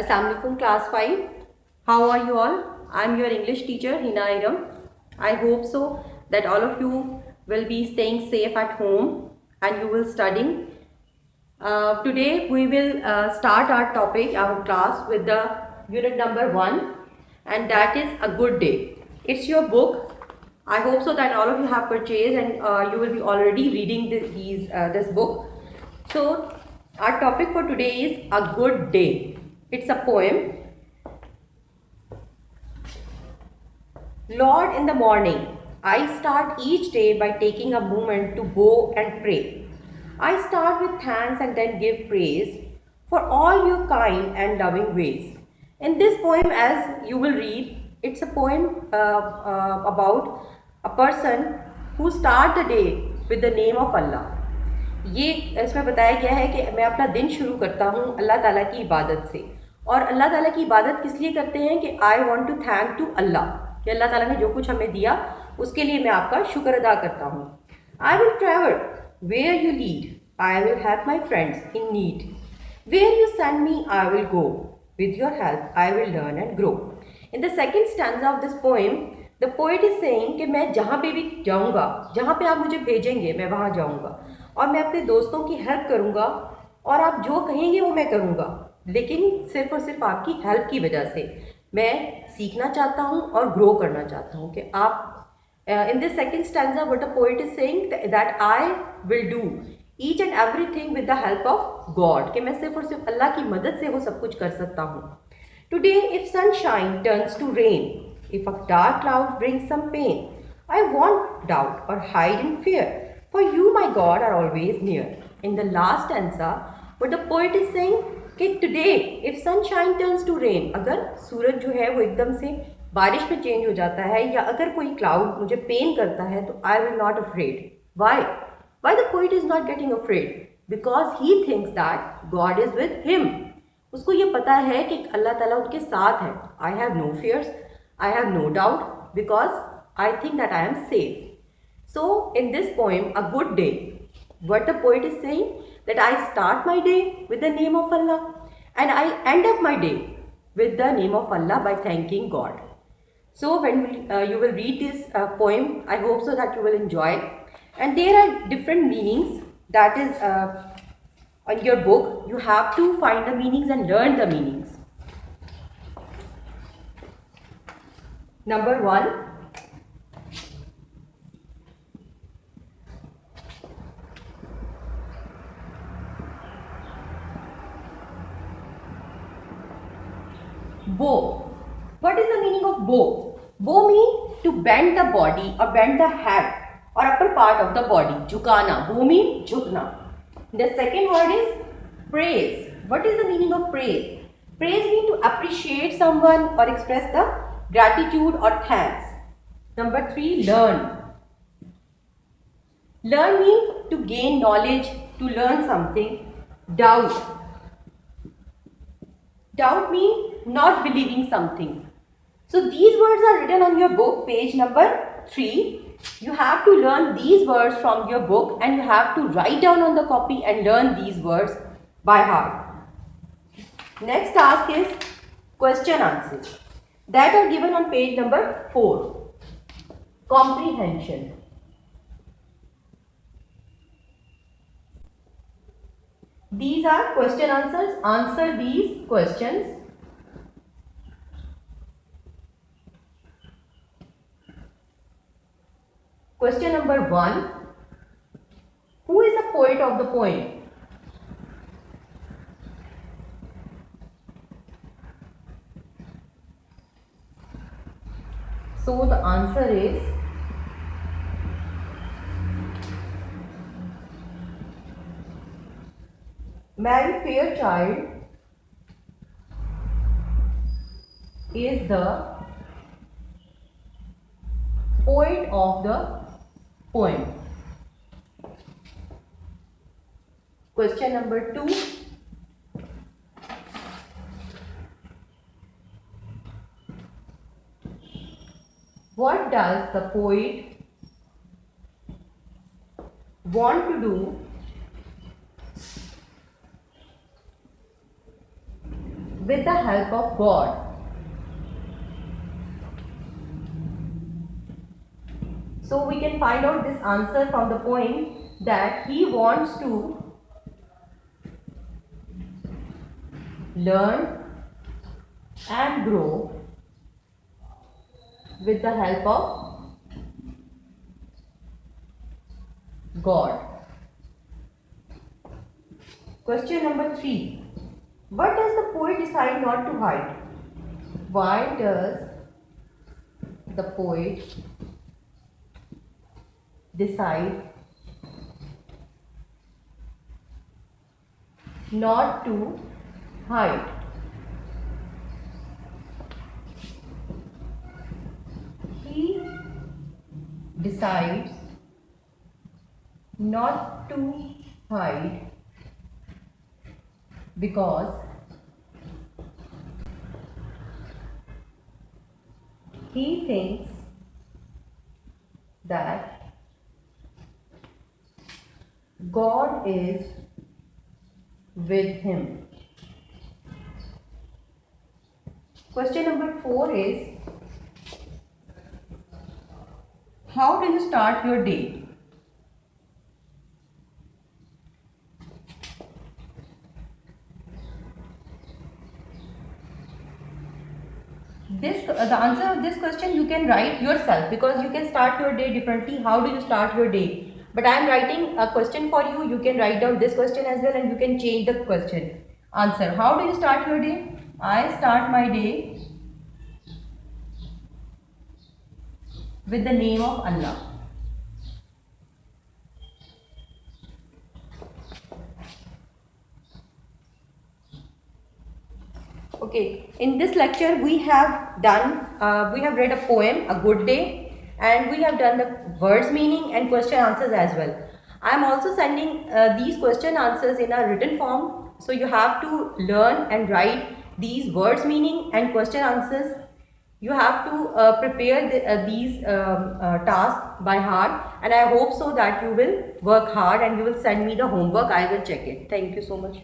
Assalamualaikum class 5. How are you all? I am your English teacher Hina Iram. I hope so that all of you will be staying safe at home and you will studying. Today we will start our topic, our class with the unit number 1, and that is a good day. It's your book. I hope so that all of you have purchased and you will be already reading this book. So our topic for today is a good day. It's a poem. Lord, in the morning, I start each day by taking a moment to go and pray. I start with thanks and then give praise for all your kind and loving ways. In this poem, as you will read, it's a poem about a person who start the day with the name of Allah. ये इसमें बताया गया है कि मैं अपना दिन शुरू करता हूँ अल्लाह ताला की इबादत से, और अल्लाह ताला की इबादत किस लिए करते हैं कि I want to thank to Allah, कि अल्लाह ताला ने जो कुछ हमें दिया उसके लिए मैं आपका शुक्र अदा करता हूँ. I will travel where you lead, I will help my friends in need, where you send me I will go, with your help I will learn and grow. In the second stanza of this poem the poet is saying कि मैं जहाँ पे भी जाऊँगा, जहाँ पे आप मुझे भेजेंगे मैं वहाँ जाऊँगा, और मैं अपने दोस्तों की हेल्प करूँगा, और आप जो कहेंगे वो मैं करूँगा, लेकिन सिर्फ और सिर्फ आपकी हेल्प की वजह से. मैं सीखना चाहता हूँ और ग्रो करना चाहता हूँ कि आप in this second stanza what the poet is saying that I will do each and everything with the help of God, कि मैं सिर्फ और सिर्फ अल्लाह की मदद से वो सब कुछ कर सकता हूँ. Today if sunshine turns to rain, if a dark cloud brings some pain, I won't doubt or hide in fear, for you my God are always near. In the last stanza what the poet is saying कि today if sunshine turns to rain, अगर सूरज जो है वो एकदम से बारिश में change हो जाता है, या अगर कोई क्लाउड मुझे पेन करता है, तो I will not afraid. Why the poet is not getting afraid? Because he thinks that God is with him. उसको ये पता है कि अल्लाह ताला उनके साथ है. I have no fears, I have no doubt, because I think that I am safe. So in this poem, a good day, what the poet is saying that I start my day with the name of Allah and I end up my day with the name of Allah by thanking God. So when you will read this poem, I hope so that you will enjoy it. And there are different meanings that is on your book. You have to find the meanings and learn the meanings. Number 1. Bow. What is the meaning of bow? Bow means to bend the body or bend the head or upper part of the body. झुकाना. Bow means झुकना. The second word is praise. What is the meaning of praise? Praise means to appreciate someone or express the gratitude or thanks. Number 3, learn. Learn means to gain knowledge, to learn something. Doubt. Doubt means not believing something. So these words are written on your book, page number 3. You have to learn these words from your book and you have to write down on the copy and learn these words by heart. Next task is question answers that are given on page number 4. Comprehension. These are question answers. Answer these questions. Question number 1. Who is the poet of the poem? So the answer is Mary Fairchild is the poet of the poem. Question number 2. What does the poet want to do with the help of God. So we can find out this answer from the point that he wants to learn and grow with the help of God. Question number 3. What does the poet decide not to hide? Why does the poet decide not to hide? He decides not to hide because he thinks that God is with him. Question number 4 is, how do you start your day? The answer of this question you can write yourself, because you can start your day differently. How do you start your day? But I am writing a question for you. You can write down this question as well and you can change the question. Answer. How do you start your day? I start my day with the name of Allah. Okay, in this lecture we have read a poem, A Good Day, and we have done the words meaning and question answers as well. I am also sending these question answers in a written form, so you have to learn and write these words meaning and question answers. You have to prepare these tasks by heart, and I hope so that you will work hard and you will send me the homework. I will check it. Thank you so much.